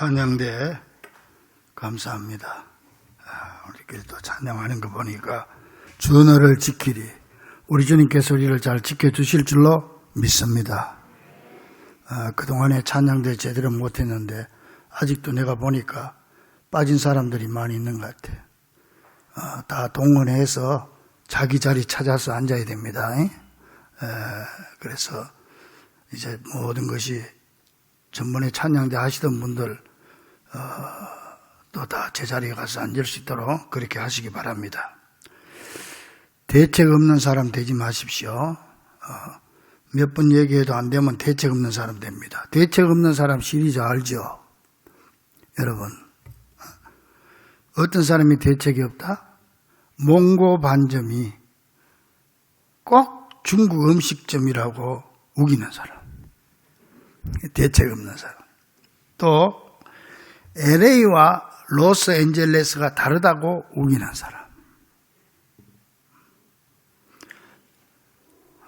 찬양대 감사합니다. 우리끼리 또 찬양하는 거 보니까 주너를 지키리. 우리 주님께서 우리를 잘 지켜주실 줄로 믿습니다. 그동안에 찬양대 제대로 못했는데 아직도 내가 보니까 빠진 사람들이 많이 있는 것 같아. 다 동원해서 자기 자리 찾아서 앉아야 됩니다. 그래서 이제 모든 것이 전번에 찬양대 하시던 분들 또 다 제자리에 가서 앉을 수 있도록 그렇게 하시기 바랍니다. 대책 없는 사람 되지 마십시오. 몇 번 얘기해도 안 되면 대책 없는 사람 됩니다. 대책 없는 사람 시리즈 알죠? 여러분, 어떤 사람이 대책이 없다? 몽고 반점이 꼭 중국 음식점이라고 우기는 사람. 대책 없는 사람. 또 LA와 로스앤젤레스가 다르다고 우기는 사람.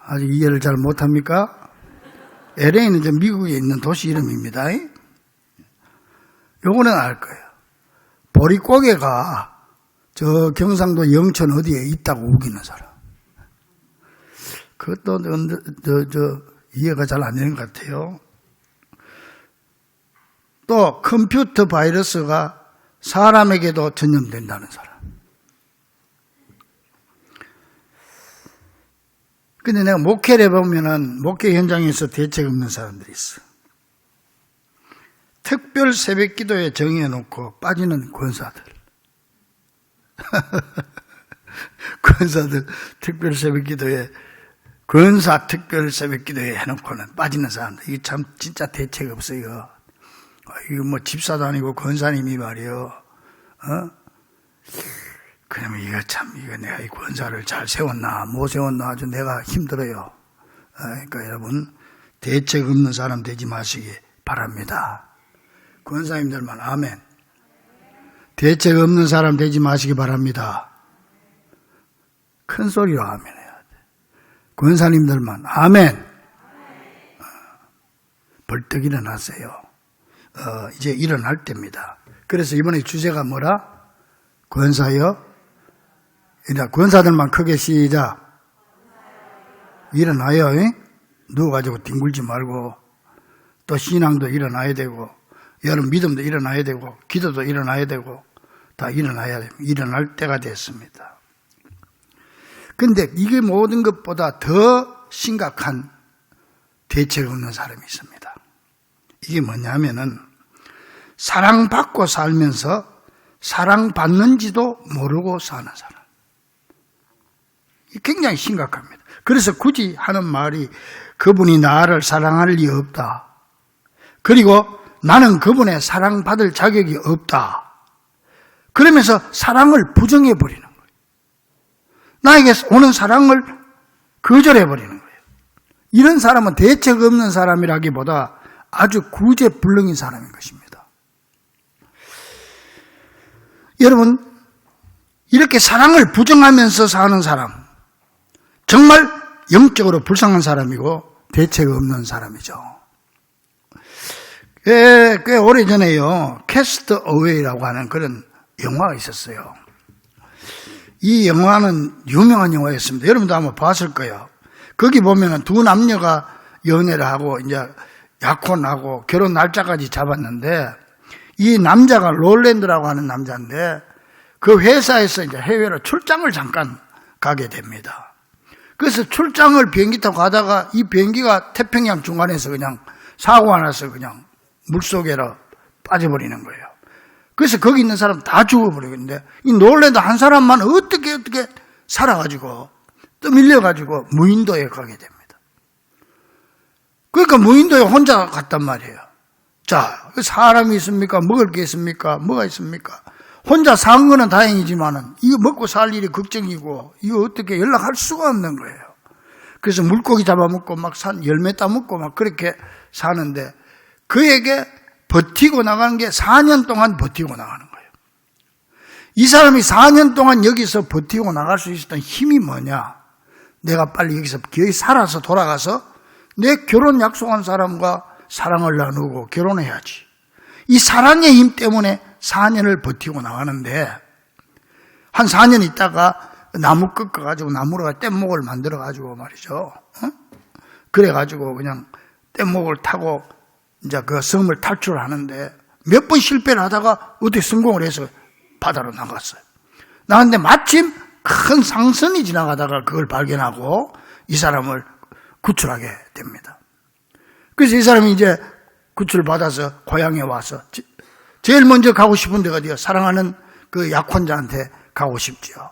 아직 이해를 잘 못합니까? LA는 이제 미국에 있는 도시 이름입니다. 요거는 알 거예요. 보릿고개가 저 경상도 영천 어디에 있다고 우기는 사람. 그것도 이해가 잘 안 되는 것 같아요. 또 컴퓨터 바이러스가 사람에게도 전염된다는 사람. 근데 내가 목회를 해보면은 목회 현장에서 대책 없는 사람들이 있어. 특별 새벽 기도에 정해놓고 빠지는 권사들. 권사들 특별 새벽 기도에 권사 특별 새벽 기도에 해놓고는 빠지는 사람들. 이게 참 진짜 대책 없어요. 이거 뭐 집사도 아니고 권사님이 말이요. 그러면 이거 내가 이 권사를 잘 세웠나 못 세웠나 아주 내가 힘들어요. 그러니까 여러분 대책 없는 사람 되지 마시기 바랍니다. 권사님들만 아멘. 대책 없는 사람 되지 마시기 바랍니다. 큰 소리로 아멘 해야 돼. 권사님들만 아멘. 벌떡 일어나세요. 이제 일어날 때입니다. 그래서 이번에 주제가 뭐라? 권사여. 권사들만 크게 시작. 일어나요. 누워가지고 뒹굴지 말고 또 신앙도 일어나야 되고 여러분 믿음도 일어나야 되고 기도도 일어나야 되고 다 일어나야 됩니다. 일어날 때가 됐습니다. 근데 이게 모든 것보다 더 심각한 대책 없는 사람이 있습니다. 이게 뭐냐면은 사랑받고 살면서 사랑받는지도 모르고 사는 사람. 이게 굉장히 심각합니다. 그래서 굳이 하는 말이 그분이 나를 사랑할 리 없다. 그리고 나는 그분의 사랑받을 자격이 없다. 그러면서 사랑을 부정해버리는 거예요. 나에게 오는 사랑을 거절해버리는 거예요. 이런 사람은 대책 없는 사람이라기보다 아주 구제불능인 사람인 것입니다. 여러분, 이렇게 사랑을 부정하면서 사는 사람, 정말 영적으로 불쌍한 사람이고 대책 없는 사람이죠. 꽤 오래전에요, 캐스트 어웨이라고 하는 그런 영화가 있었어요. 이 영화는 유명한 영화였습니다. 여러분도 아마 봤을 거예요. 거기 보면은 두 남녀가 연애를 하고 이제 약혼하고 결혼 날짜까지 잡았는데 이 남자가 롤랜드라고 하는 남자인데 그 회사에서 이제 해외로 출장을 잠깐 가게 됩니다. 그래서 출장을 비행기 타고 가다가 이 비행기가 태평양 중간에서 그냥 사고가 나서 그냥 물속에로 빠져버리는 거예요. 그래서 거기 있는 사람 다 죽어버리는데 이 롤랜드 한 사람만 어떻게 살아가지고 또 밀려가지고 무인도에 가게 됩니다. 그러니까 무인도에 혼자 갔단 말이에요. 자, 사람이 있습니까? 먹을 게 있습니까? 뭐가 있습니까? 혼자 산 거는 다행이지만은 이거 먹고 살 일이 걱정이고 이거 어떻게 연락할 수가 없는 거예요. 그래서 물고기 잡아먹고 막 열매 따먹고 막 그렇게 사는데 그에게 버티고 나가는 게 4년 동안 버티고 나가는 거예요. 이 사람이 4년 동안 여기서 버티고 나갈 수 있었던 힘이 뭐냐? 내가 빨리 여기서 기어이 살아서 돌아가서 내 결혼 약속한 사람과 사랑을 나누고 결혼해야지. 이 사랑의 힘 때문에 4년을 버티고 나가는데, 한 4년 있다가 나무 꺾어가지고 나무로 뗏목을 만들어가지고 말이죠. 그래가지고 그냥 뗏목을 타고 이제 그 섬을 탈출하는데 몇 번 실패를 하다가 어떻게 성공을 해서 바다로 나갔어요. 나갔는데 마침 큰 상선이 지나가다가 그걸 발견하고 이 사람을 구출하게 됩니다. 그래서 이 사람이 이제 구출을 받아서 고향에 와서 제일 먼저 가고 싶은 데가 어디야? 사랑하는 그 약혼자한테 가고 싶지요.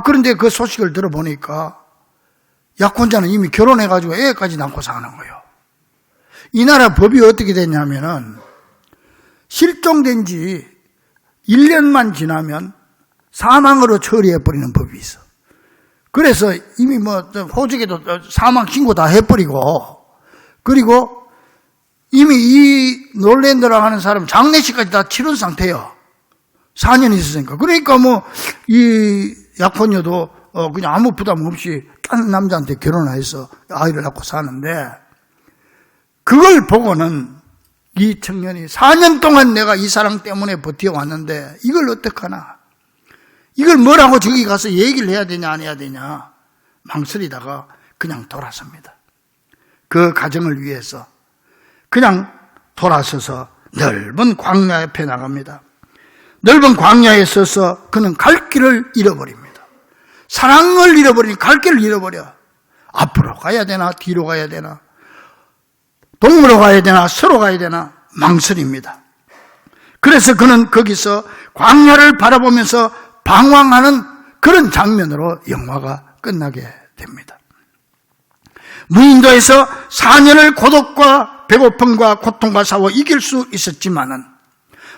그런데 그 소식을 들어보니까 약혼자는 이미 결혼해가지고 애까지 낳고 사는 거예요. 이 나라 법이 어떻게 됐냐면은 실종된 지 1년만 지나면 사망으로 처리해버리는 법이 있어. 그래서 이미 호적에도 사망 신고 다 해버리고, 그리고 이미 이 놀랜드라고 하는 사람 장례식까지 다 치른 상태예요. 4년 있었으니까. 그러니까 이 약혼녀도 그냥 아무 부담 없이 딴 남자한테 결혼해서 아이를 낳고 사는데, 그걸 보고는 이 청년이 4년 동안 내가 이 사랑 때문에 버텨왔는데 이걸 어떡하나, 이걸 뭐라고 저기 가서 얘기를 해야 되냐 안 해야 되냐 망설이다가 그냥 돌아섭니다. 그 가정을 위해서 그냥 돌아서서 넓은 광야 옆에 나갑니다. 넓은 광야에 서서 그는 갈 길을 잃어버립니다. 사랑을 잃어버리니 갈 길을 잃어버려. 앞으로 가야 되나 뒤로 가야 되나, 동으로 가야 되나 서로 가야 되나 망설입니다. 그래서 그는 거기서 광야를 바라보면서 방황하는 그런 장면으로 영화가 끝나게 됩니다. 무인도에서 4년을 고독과 배고픔과 고통과 싸워 이길 수 있었지만은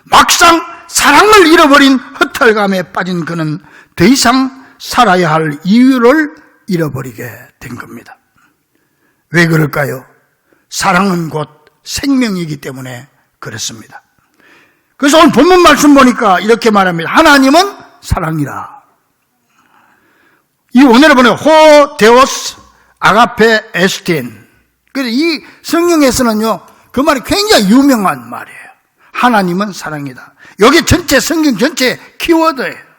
막상 사랑을 잃어버린 허탈감에 빠진 그는 더 이상 살아야 할 이유를 잃어버리게 된 겁니다. 왜 그럴까요? 사랑은 곧 생명이기 때문에 그렇습니다. 그래서 오늘 본문 말씀 보니까 이렇게 말합니다. 하나님은 사랑이라. 이 원어로 보면 호 데오스 아가페 에스틴. 그래서 이 성경에서는요, 그 말이 굉장히 유명한 말이에요. 하나님은 사랑이다. 여기 전체 성경 전체 키워드예요.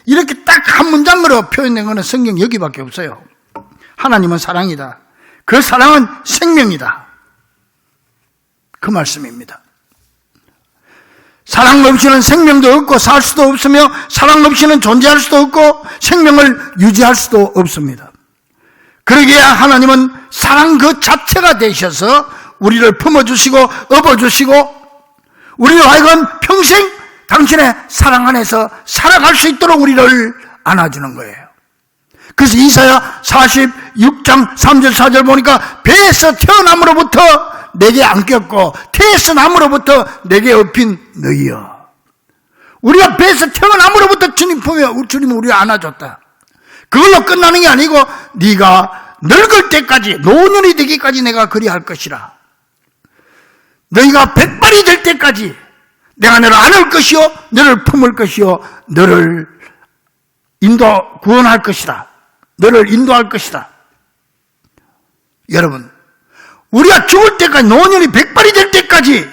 이렇게 딱 한 문장으로 표현된 것은 성경 여기밖에 없어요. 하나님은 사랑이다. 그 사랑은 생명이다. 그 말씀입니다. 사랑 없이는 생명도 없고 살 수도 없으며 사랑 없이는 존재할 수도 없고 생명을 유지할 수도 없습니다. 그러기에 하나님은 사랑 그 자체가 되셔서 우리를 품어주시고 업어주시고 우리를 하여금 평생 당신의 사랑 안에서 살아갈 수 있도록 우리를 안아주는 거예요. 그래서 이사야 46장 3절 4절 보니까 배에서 태어남으로부터 내게 안겼고 태에서 남으로부터 내게 업힌 너희여. 우리가 배에서 태어남으로부터 주님 품에 주님은 우리를 안아줬다. 그걸로 끝나는 게 아니고 네가 늙을 때까지 노년이 되기까지 내가 그리할 것이라. 너희가 백발이 될 때까지 내가 너를 안을 것이요 너를 품을 것이요 너를 구원할 것이다. 너를 인도할 것이다. 여러분, 우리가 죽을 때까지 노년이 백발이 될 때까지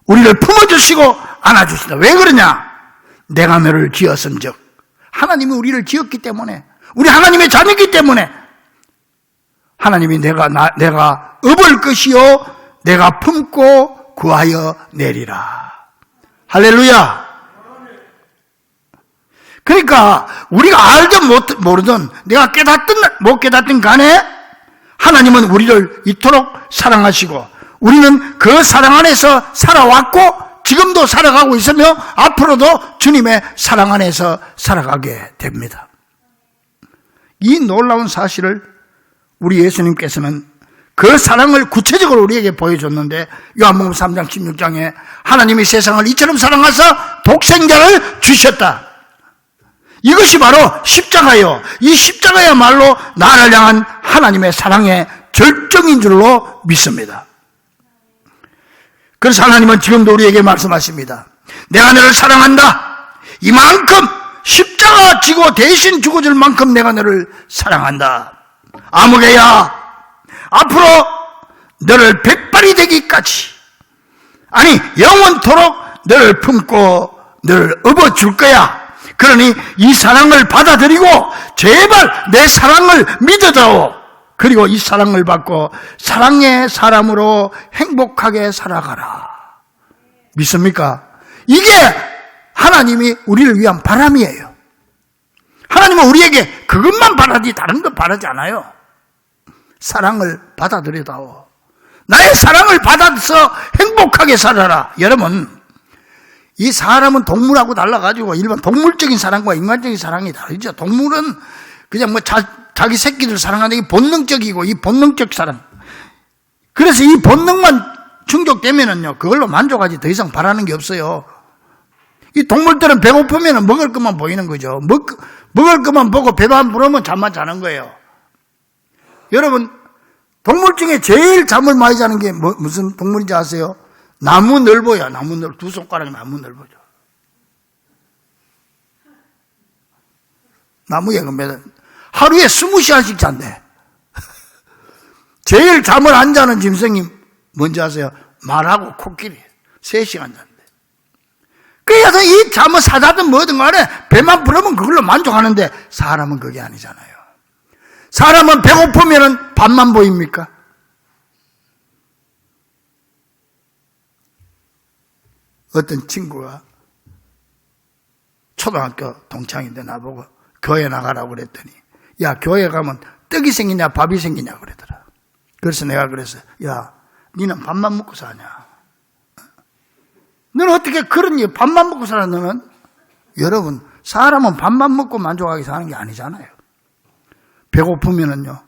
우리를 품어주시고 안아주신다. 왜 그러냐? 내가 너를 지었은즉 하나님이 우리를 지었기 때문에 우리 하나님의 자녀이기 때문에 하나님이 내가 업을 것이요 내가 품고 구하여 내리라. 할렐루야. 그러니까 우리가 알든 모르든 내가 깨닫든 못 깨닫든 간에 하나님은 우리를 이토록 사랑하시고 우리는 그 사랑 안에서 살아왔고 지금도 살아가고 있으며 앞으로도 주님의 사랑 안에서 살아가게 됩니다. 이 놀라운 사실을 우리 예수님께서는 그 사랑을 구체적으로 우리에게 보여줬는데 요한복음 3장 16장에 하나님이 세상을 이처럼 사랑하사 독생자를 주셨다. 이것이 바로 십자가요. 이 십자가야말로 나를 향한 하나님의 사랑의 절정인 줄로 믿습니다. 그래서 하나님은 지금도 우리에게 말씀하십니다. 내가 너를 사랑한다. 이만큼 십자가 지고 대신 죽어줄 만큼 내가 너를 사랑한다. 아무개야, 앞으로 너를 백발이 되기까지, 아니 영원토록 너를 품고 너를 업어줄 거야. 그러니 이 사랑을 받아들이고 제발 내 사랑을 믿어다오. 그리고 이 사랑을 받고 사랑의 사람으로 행복하게 살아가라. 믿습니까? 이게 하나님이 우리를 위한 바람이에요. 하나님은 우리에게 그것만 바라지 다른 거 바라지 않아요. 사랑을 받아들여다오. 나의 사랑을 받아서 행복하게 살아라. 여러분, 이 사람은 동물하고 달라가지고 일반 동물적인 사랑과 인간적인 사랑이 다르죠. 동물은 그냥 뭐 자기 새끼들 사랑하는 게 본능적이고, 이 본능적 사랑. 그래서 이 본능만 충족되면은요, 그걸로 만족하지 더 이상 바라는 게 없어요. 이 동물들은 배고프면 먹을 것만 보이는 거죠. 먹을 것만 보고 배만 부르면 잠만 자는 거예요. 여러분, 동물 중에 제일 잠을 많이 자는 게 무슨 동물인지 아세요? 나무 넓어요. 나무 넓어. 두 손가락 나무 넓어죠. 나무에 그러면 하루에 20시간씩 잔대. 제일 잠을 안 자는 짐승이 뭔지 아세요? 말하고 코끼리. 3시간 잔대. 그래서 이 잠을 사자든 뭐든 간에 배만 부르면 그걸로 만족하는데 사람은 그게 아니잖아요. 사람은 배고프면 밥만 보입니까? 어떤 친구가 초등학교 동창인데 나보고 교회 나가라고 그랬더니, 야, 교회 가면 떡이 생기냐 밥이 생기냐 그러더라. 그래서 내가 그랬어요. 야, 니는 밥만 먹고 사냐? 너는 어떻게 그런 일 밥만 먹고 살아? 너는? 여러분, 사람은 밥만 먹고 만족하게 사는 게 아니잖아요. 배고프면은요,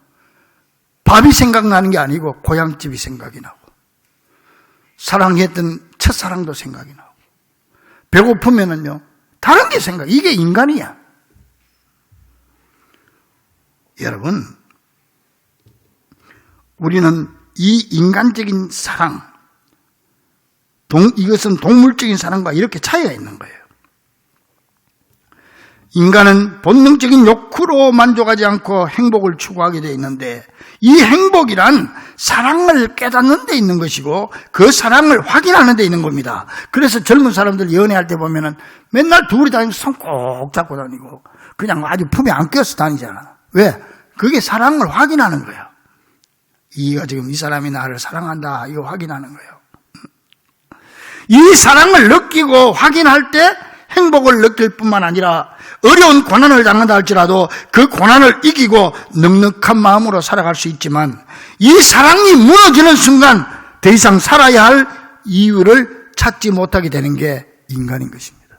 밥이 생각나는 게 아니고 고향집이 생각이 나고, 사랑했던 첫사랑도 생각이 나고, 배고프면은요, 다른 게 생각. 이게 인간이야. 여러분, 우리는 이 인간적인 사랑, 이것은 동물적인 사랑과 이렇게 차이가 있는 거예요. 인간은 본능적인 욕구로 만족하지 않고 행복을 추구하게 되어 있는데, 이 행복이란 사랑을 깨닫는 데 있는 것이고 그 사랑을 확인하는 데 있는 겁니다. 그래서 젊은 사람들 연애할 때 보면은 맨날 둘이 다니면서 손 꼭 잡고 다니고 그냥 아주 품에 안 껴서 다니잖아. 왜? 그게 사랑을 확인하는 거야. 이가 지금 이 사람이 나를 사랑한다, 이거 확인하는 거예요. 이 사랑을 느끼고 확인할 때 행복을 느낄 뿐만 아니라 어려운 고난을 당한다 할지라도 그 고난을 이기고 넉넉한 마음으로 살아갈 수 있지만, 이 사랑이 무너지는 순간 더 이상 살아야 할 이유를 찾지 못하게 되는 게 인간인 것입니다.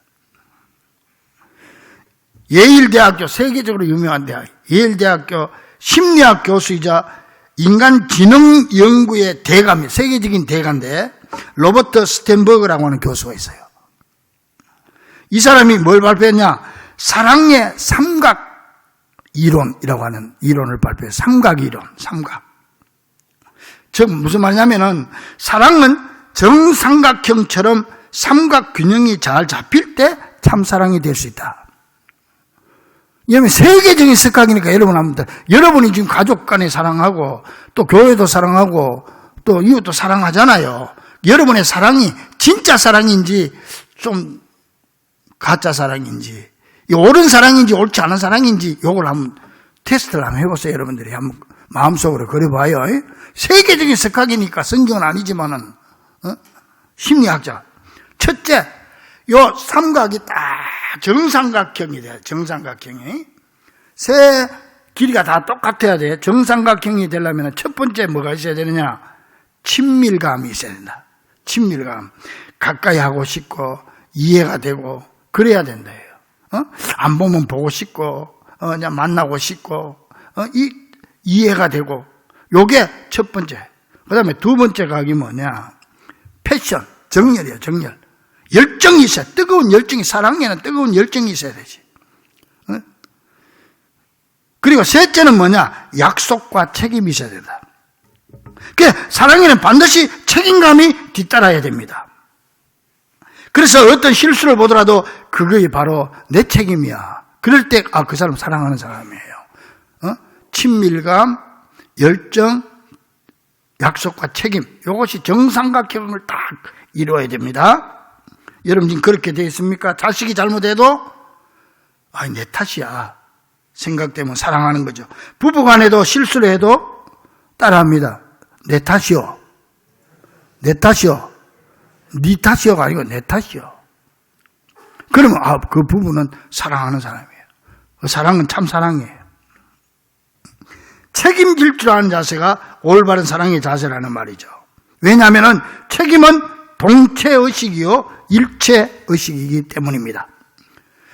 예일대학교, 세계적으로 유명한 대학, 예일대학교 심리학 교수이자 인간지능연구의 대가입니다. 세계적인 대가인데 로버트 스텐버그라고 하는 교수가 있어요. 이 사람이 뭘 발표했냐? 사랑의 삼각 이론이라고 하는 이론을 발표해요. 삼각 이론, 삼각. 즉 무슨 말이냐면은 사랑은 정삼각형처럼 삼각 균형이 잘 잡힐 때 참사랑이 될 수 있다. 왜냐하면 세계적인 습관이니까 여러분이 지금 가족 간에 사랑하고 또 교회도 사랑하고 또 이웃도 사랑하잖아요. 여러분의 사랑이 진짜 사랑인지 좀 가짜 사랑인지, 옳은 사랑인지 옳지 않은 사랑인지 요걸 한번 테스트를 한번 해보세요. 여러분들이 한번 마음속으로 그려봐요. 세계적인 습관이니까 성경은 아니지만은 심리학자. 첫째, 요 삼각이 딱 정삼각형이 돼요. 정삼각형이. 세 길이가 다 똑같아야 돼요. 정삼각형이 되려면 첫 번째 뭐가 있어야 되느냐? 친밀감이 있어야 된다. 친밀감. 가까이 하고 싶고 이해가 되고 그래야 된다. 안 보면 보고 싶고 그냥 만나고 싶고 이해가 되고, 요게 첫 번째. 그 다음에 두 번째 각이 뭐냐? 패션, 정열이에요. 정열. 열정이 있어야, 뜨거운 열정이, 사랑에는 뜨거운 열정이 있어야 되지. 그리고 셋째는 뭐냐? 약속과 책임이 있어야 된다. 사랑에는 반드시 책임감이 뒤따라야 됩니다. 그래서 어떤 실수를 보더라도 그게 바로 내 책임이야. 그럴 때 그 사람 사랑하는 사람이에요. 친밀감, 열정, 약속과 책임, 이것이 정삼각형을 딱 이루어야 됩니다. 여러분 지금 그렇게 되어 있습니까? 자식이 잘못해도 내 탓이야 생각되면 사랑하는 거죠. 부부간에도 실수를 해도 따라합니다. 내 탓이요. 내 탓이요. 네 탓이요가 아니고 내 탓이요. 그러면 그 부부는 사랑하는 사람이에요. 그 사랑은 참 사랑이에요. 책임질 줄 아는 자세가 올바른 사랑의 자세라는 말이죠. 왜냐하면 책임은 동체의식이요 일체의식이기 때문입니다.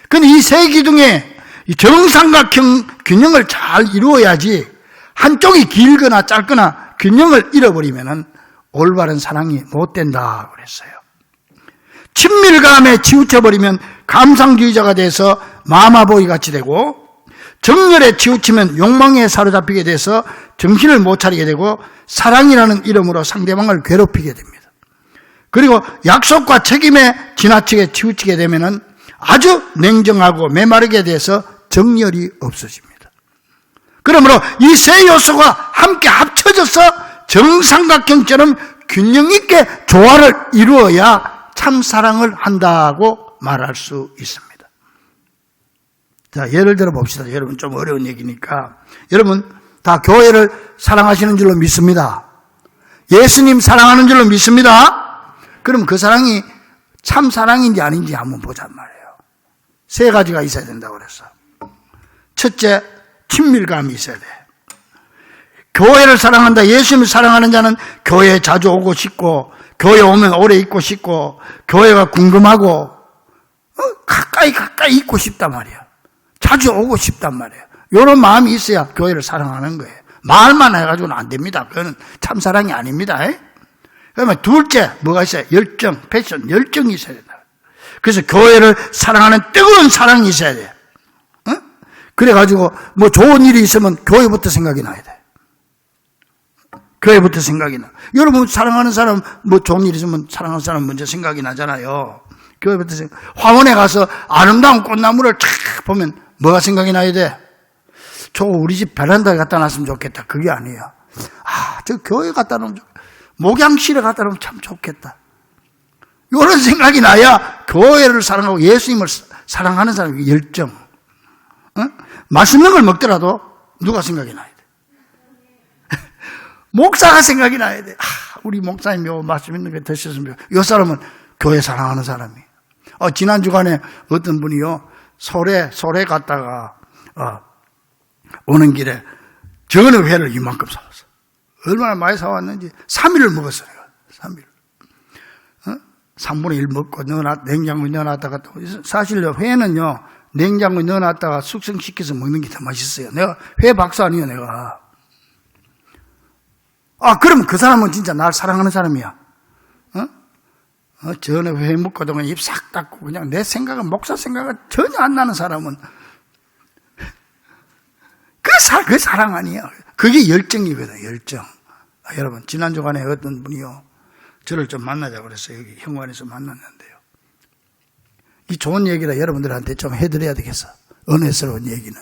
그런데 이 세 기둥의 정삼각형 균형을 잘 이루어야지 한쪽이 길거나 짧거나 균형을 잃어버리면 올바른 사랑이 못 된다 그랬어요. 친밀감에 치우쳐버리면 감상주의자가 돼서 마마보이 같이 되고, 정열에 치우치면 욕망에 사로잡히게 돼서 정신을 못 차리게 되고, 사랑이라는 이름으로 상대방을 괴롭히게 됩니다. 그리고 약속과 책임에 지나치게 치우치게 되면 아주 냉정하고 메마르게 돼서 정열이 없어집니다. 그러므로 이 세 요소가 함께 합쳐져서 정삼각형처럼 균형 있게 조화를 이루어야 참 사랑을 한다고 말할 수 있습니다. 자, 예를 들어 봅시다. 여러분 좀 어려운 얘기니까. 여러분 다 교회를 사랑하시는 줄로 믿습니다. 예수님 사랑하는 줄로 믿습니다. 그럼 그 사랑이 참 사랑인지 아닌지 한번 보잔 말이에요. 세 가지가 있어야 된다고 그랬어. 첫째, 친밀감이 있어야 돼. 교회를 사랑한다, 예수님을 사랑하는 자는 교회에 자주 오고 싶고, 교회 오면 오래 있고 싶고, 교회가 궁금하고, 가까이 있고 싶단 말이야. 자주 오고 싶단 말이에요. 이런 마음이 있어야 교회를 사랑하는 거예요. 말만 해가지고는 안 됩니다. 그거는 참 사랑이 아닙니다. 그러면 둘째, 뭐가 있어요? 열정, 패션, 열정이 있어야 된다. 그래서 교회를 사랑하는 뜨거운 사랑이 있어야 돼요. 그래가지고 뭐 좋은 일이 있으면 교회부터 생각이 나야 돼. 교회부터 생각이 나. 여러분 사랑하는 사람, 뭐 좋은 일 있으면 사랑하는 사람 먼저 생각이 나잖아요. 교회부터 생각. 화원에 가서 아름다운 꽃나무를 쫙 보면 뭐가 생각이 나야 돼? 저거 우리 집 베란다에 갖다 놨으면 좋겠다. 그게 아니에요. 저 교회 갖다 놓으면 목양실에 갖다 놓으면 참 좋겠다. 이런 생각이 나야 교회를 사랑하고 예수님을 사랑하는 사람의 열정. 맛있는 걸 먹더라도 누가 생각이 나야 돼? 목사가 생각이 나야 돼. 우리 목사님이 맛있는 거 드셨으면 이 사람은 교회 사랑하는 사람이. 지난 주간에 어떤 분이요 소래 갔다가 오는 길에 전어 회를 이만큼 사왔어. 얼마나 많이 사왔는지 3일을 먹었어요. 3일. 3분의 1 먹고 냉장고에 넣어놨다가 또 사실 회는요 냉장고에 넣어놨다가 숙성시켜서 먹는 게 더 맛있어요. 내가 회 박사 아니에요, 내가. 그럼 그 사람은 진짜 날 사랑하는 사람이야. 전에 회 먹고도 그냥 입 싹 닫고 그냥 내 생각은, 목사 생각은 전혀 안 나는 사람은 그 사랑 아니에요. 그게 열정이거든, 열정. 여러분, 지난 주간에 어떤 분이요, 저를 좀 만나자고 그랬어요. 여기 현관에서 만났는데요. 이 좋은 얘기라 여러분들한테 좀 해드려야 되겠어. 은혜스러운 얘기는.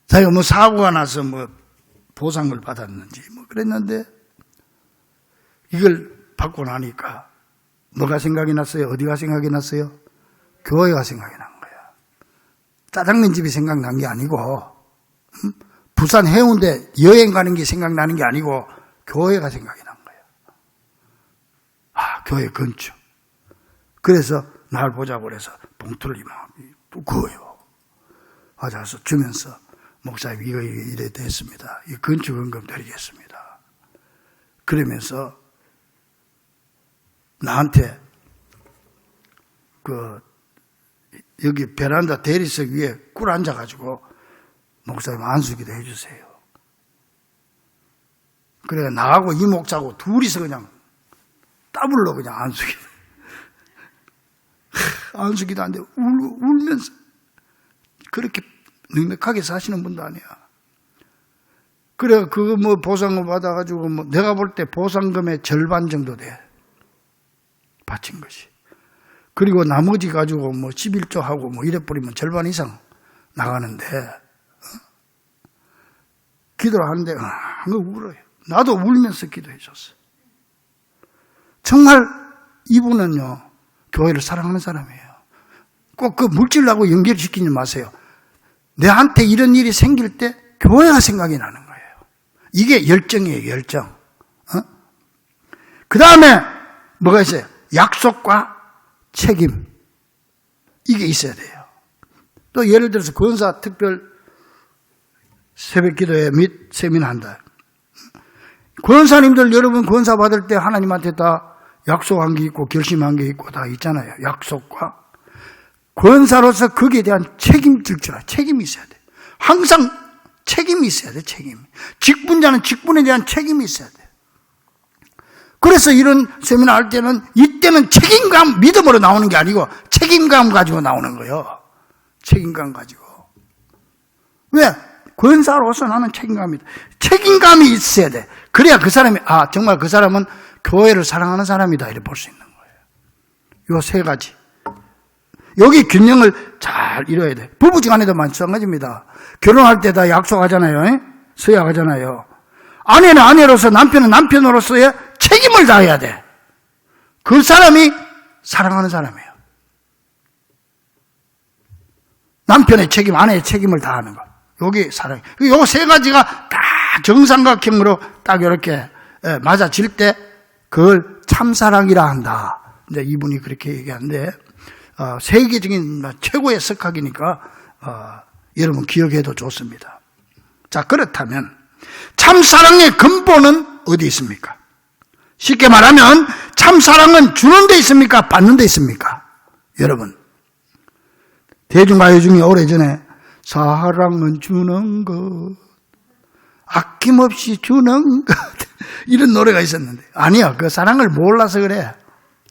자기가 뭐 사고가 나서 뭐 보상을 받았는지 뭐 그랬는데, 이걸 받고 나니까 뭐가 생각이 났어요? 어디가 생각이 났어요? 교회가 생각이 난 거야. 짜장면 집이 생각난 게 아니고, 부산 해운대 여행 가는 게 생각나는 게 아니고 교회가 생각이 난 거야. 교회 건축. 그래서 날 보자고 그래서 봉투를 이만큼 두꺼워요. 가져와서 주면서, 목사님 이거 이래 됐습니다. 이 건축원금 드리겠습니다. 그러면서 나한테 여기 베란다 대리석 위에 꿀 앉아가지고 목사님 안수기도 해주세요. 그래 나하고 이 목사하고 둘이서 그냥 더블로 그냥 안수기도 안 돼. 울면서. 그렇게 넉넉하게 사시는 분도 아니야. 그래 그거 뭐 보상을 받아가지고 뭐 내가 볼 때 보상금의 절반 정도 돼. 바친 것이. 그리고 나머지 가지고 뭐 11조 하고 뭐 이래 버리면 절반 이상 나가는데, 기도를 하는데 울어요. 나도 울면서 기도해줬어요. 정말 이분은요, 교회를 사랑하는 사람이에요. 꼭 그 물질하고 연결시키지 마세요. 내한테 이런 일이 생길 때 교회가 생각이 나는 거예요. 이게 열정이에요, 열정. 그 다음에 뭐가 있어요? 약속과 책임. 이게 있어야 돼요. 또 예를 들어서 권사 특별 새벽 기도회 및 세미나한다. 권사님들 여러분 권사 받을 때 하나님한테 다 약속한 게 있고 결심한 게 있고 다 있잖아요. 약속과 권사로서 거기에 대한 책임질 줄 알아요. 책임이 있어야 돼. 항상 책임이 있어야 돼. 책임. 직분자는 직분에 대한 책임이 있어야 돼. 그래서 이런 세미나 할 때는 이때는 책임감 믿음으로 나오는 게 아니고 책임감 가지고 나오는 거예요. 책임감 가지고. 왜? 권사로서 나는 책임감이다. 책임감이 있어야 돼. 그래야 그 사람이 정말 그 사람은 교회를 사랑하는 사람이다 이렇게 볼 수 있는 거예요. 요 세 가지. 여기 균형을 잘 이뤄야 돼. 부부지간에도 마찬가지입니다. 결혼할 때 다 약속하잖아요. 서약하잖아요. 아내는 아내로서 남편은 남편으로서의 책임을 다해야 돼. 그 사람이 사랑하는 사람이에요. 남편의 책임, 아내의 책임을 다하는 거. 여기 사랑. 요 세 가지가 다 정삼각형으로 딱 이렇게 맞아질 때 그걸 참사랑이라 한다. 이제 이분이 그렇게 얘기하는데 세계적인 최고의 석학이니까 여러분 기억해도 좋습니다. 자, 그렇다면 참사랑의 근본은 어디 있습니까? 쉽게 말하면 참사랑은 주는 데 있습니까? 받는 데 있습니까? 여러분, 대중가요 중에 오래전에 사랑은 주는 것, 아낌없이 주는 것 이런 노래가 있었는데 아니요, 그 사랑을 몰라서 그래.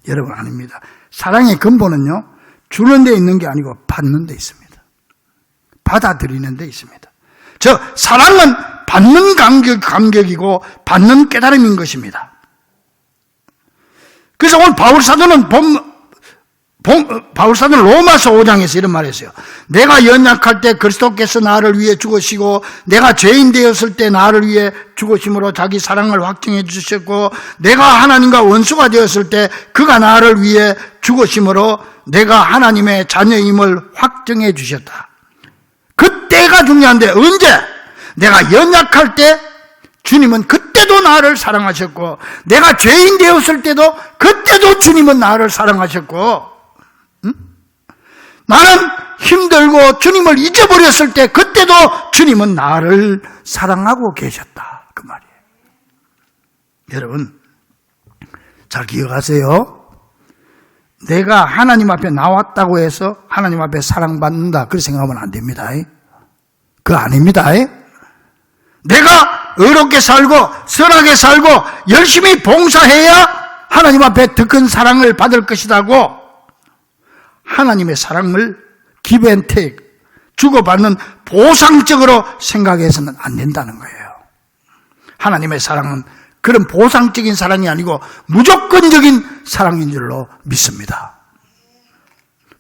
여러분, 아닙니다. 사랑의 근본은요, 주는 데 있는 게 아니고 받는 데 있습니다. 받아들이는 데 있습니다. 즉 사랑은 받는 감격이고 받는 깨달음인 것입니다. 그래서 오늘 바울사도는 로마서 5장에서 이런 말을 했어요. 내가 연약할 때 그리스도께서 나를 위해 죽으시고 내가 죄인 되었을 때 나를 위해 죽으심으로 자기 사랑을 확증해 주셨고 내가 하나님과 원수가 되었을 때 그가 나를 위해 죽으심으로 내가 하나님의 자녀임을 확증해 주셨다. 그때가 중요한데 언제? 내가 연약할 때 주님은 그때도 나를 사랑하셨고 내가 죄인 되었을 때도 그때도 주님은 나를 사랑하셨고 나는 힘들고 주님을 잊어버렸을 때 그때도 주님은 나를 사랑하고 계셨다. 그 말이에요. 여러분 잘 기억하세요. 내가 하나님 앞에 나왔다고 해서 하나님 앞에 사랑받는다 그렇게 생각하면 안 됩니다. 그거 아닙니다. 내가 의롭게 살고 선하게 살고 열심히 봉사해야 하나님 앞에 더 큰 사랑을 받을 것이라고 하나님의 사랑을 give and take, 주고받는 보상적으로 생각해서는 안 된다는 거예요. 하나님의 사랑은 그런 보상적인 사랑이 아니고 무조건적인 사랑인 줄로 믿습니다.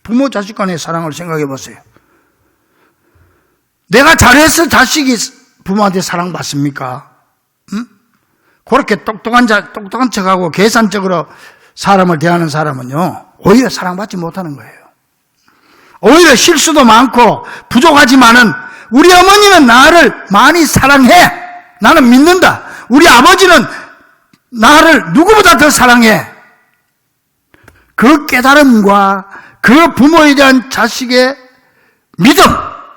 부모 자식 간의 사랑을 생각해 보세요. 내가 잘해서 자식이 부모한테 사랑받습니까? 응? 그렇게 똑똑한 척하고 계산적으로 사람을 대하는 사람은요 오히려 사랑받지 못하는 거예요. 오히려 실수도 많고 부족하지만은 우리 어머니는 나를 많이 사랑해. 나는 믿는다. 우리 아버지는 나를 누구보다 더 사랑해. 그 깨달음과 그 부모에 대한 자식의 믿음,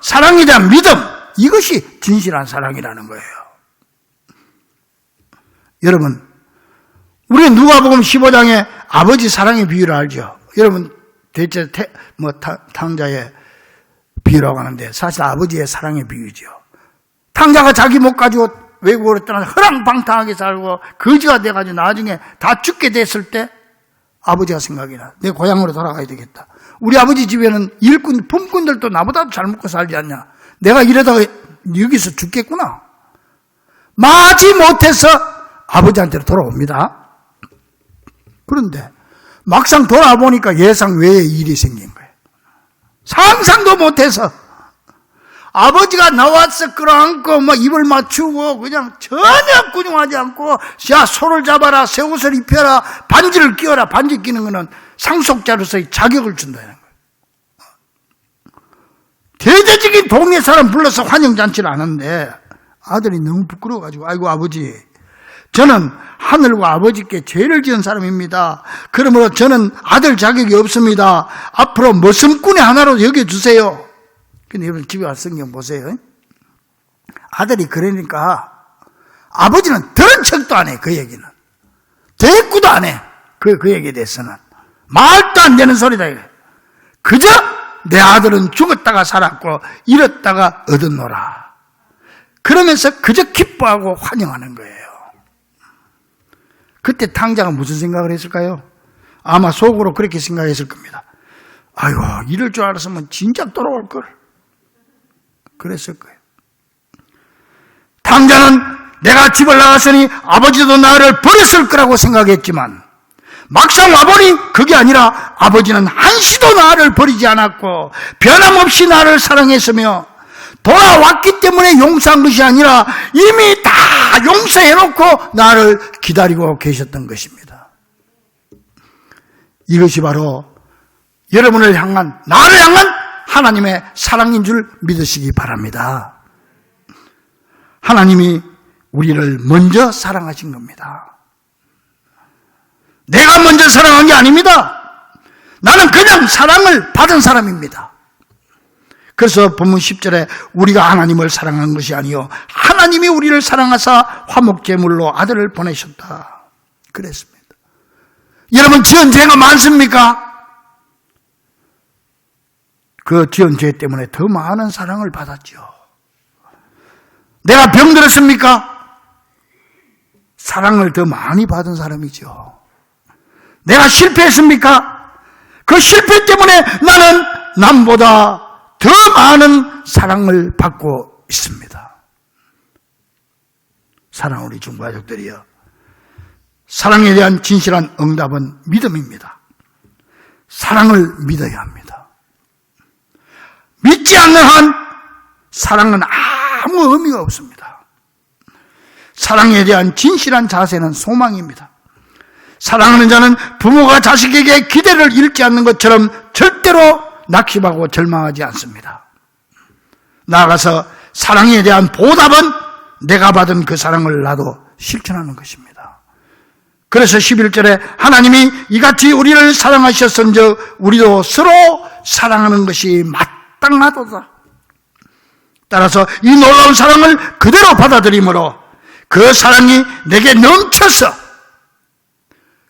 사랑에 대한 믿음, 이것이 진실한 사랑이라는 거예요. 여러분, 우리 누가복음 15장에 아버지 사랑의 비유를 알죠? 여러분, 대체 탕자의 비유라고 하는데 사실 아버지의 사랑의 비유죠. 탕자가 자기 못 가지고 외국으로 떠나서 허랑방탕하게 살고 거지가 돼가지고 나중에 다 죽게 됐을 때 아버지가 생각이 나. 내 고향으로 돌아가야 되겠다. 우리 아버지 집에는 일꾼, 품꾼들도 나보다도 잘 먹고 살지 않냐. 내가 이러다가 여기서 죽겠구나. 마지 못해서 아버지한테로 돌아옵니다. 그런데 막상 돌아보니까 예상 외의 일이 생긴 거예요. 상상도 못해서 아버지가 나와서 끌어안고 막 입을 맞추고 그냥 전혀 꾸중하지 않고 야 소를 잡아라, 새 옷을 입혀라, 반지를 끼워라. 반지 끼는 거는 상속자로서의 자격을 준다는 거예요. 대대적인 동네 사람 불러서 환영잔치를 하는데 아들이 너무 부끄러워가지고 아이고 아버지, 저는 하늘과 아버지께 죄를 지은 사람입니다. 그러므로 저는 아들 자격이 없습니다. 앞으로 머슴꾼의 하나로 여겨주세요. 근데 여러분 집에 와서 성경 보세요. 아들이 그러니까 아버지는 들은 척도 안 해. 그 얘기는 대꾸도 안 해. 그 얘기에 대해서는 말도 안 되는 소리다. 그저 내 아들은 죽었다가 살았고 잃었다가 얻었노라. 그러면서 그저 기뻐하고 환영하는 거예요. 그때 탕자가 무슨 생각을 했을까요? 아마 속으로 그렇게 생각했을 겁니다. 아이고, 이럴 줄 알았으면 진작 돌아올 걸. 그랬을 거예요. 탕자는 내가 집을 나갔으니 아버지도 나를 버렸을 거라고 생각했지만 막상 와보니 그게 아니라 아버지는 한시도 나를 버리지 않았고 변함없이 나를 사랑했으며 돌아왔기 때문에 용서한 것이 아니라 이미 다 용서해놓고 나를 기다리고 계셨던 것입니다. 이것이 바로 여러분을 향한, 나를 향한 하나님의 사랑인 줄 믿으시기 바랍니다. 하나님이 우리를 먼저 사랑하신 겁니다. 내가 먼저 사랑한 게 아닙니다. 나는 그냥 사랑을 받은 사람입니다. 그래서 본문 10절에 우리가 하나님을 사랑한 것이 아니요 하나님이 우리를 사랑하사 화목제물로 아들을 보내셨다. 그랬습니다. 여러분 지은 죄가 많습니까? 그 지은 죄 때문에 더 많은 사랑을 받았죠. 내가 병들었습니까? 사랑을 더 많이 받은 사람이죠. 내가 실패했습니까? 그 실패 때문에 나는 남보다 더 많은 사랑을 받고 있습니다. 사랑하는 우리 중가족들이여, 사랑에 대한 진실한 응답은 믿음입니다. 사랑을 믿어야 합니다. 믿지 않는 한 사랑은 아무 의미가 없습니다. 사랑에 대한 진실한 자세는 소망입니다. 사랑하는 자는 부모가 자식에게 기대를 잃지 않는 것처럼 절대로 낙심하고 절망하지 않습니다. 나아가서 사랑에 대한 보답은 내가 받은 그 사랑을 나도 실천하는 것입니다. 그래서 11절에 하나님이 이같이 우리를 사랑하셨은즉 우리도 서로 사랑하는 것이 마땅하도다. 따라서 이 놀라운 사랑을 그대로 받아들이므로 그 사랑이 내게 넘쳐서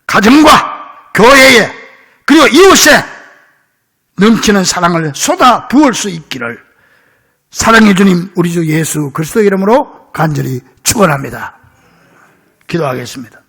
가정과 교회에 그리고 이웃에 넘치는 사랑을 쏟아 부을 수 있기를 사랑의 주님 우리 주 예수 그리스도 이름으로 간절히 축원합니다. 기도하겠습니다.